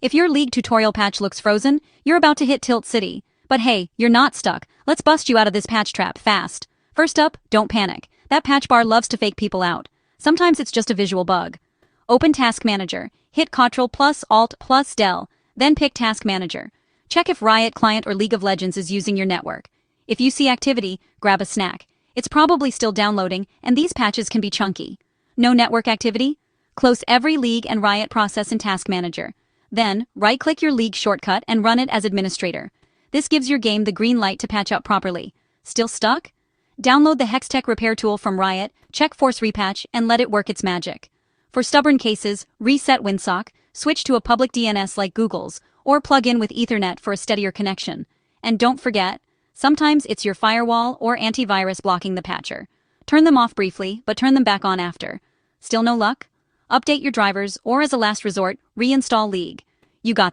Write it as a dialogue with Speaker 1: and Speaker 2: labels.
Speaker 1: If your League tutorial patch looks frozen, you're about to hit Tilt City. But hey, you're not stuck. Let's bust you out of this patch trap fast. First up, don't panic. That patch bar loves to fake people out. Sometimes it's just a visual bug. Open Task Manager. Hit Ctrl plus Alt plus Del. Then pick Task Manager. Check if Riot Client or League of Legends is using your network. If you see activity, grab a snack. It's probably still downloading, and these patches can be chunky. No network activity? Close every League and Riot process in Task Manager. Then, right-click your League shortcut and run it as administrator. This gives your game the green light to patch up properly. Still stuck? Download the Hextech repair tool from Riot, check Force Repatch, and let it work its magic. For stubborn cases, reset WinSock, switch to a public DNS like Google's, or plug in with Ethernet for a steadier connection. And don't forget, sometimes it's your firewall or antivirus blocking the patcher. Turn them off briefly, but turn them back on after. Still no luck? Update your drivers, or as a last resort, reinstall League. You got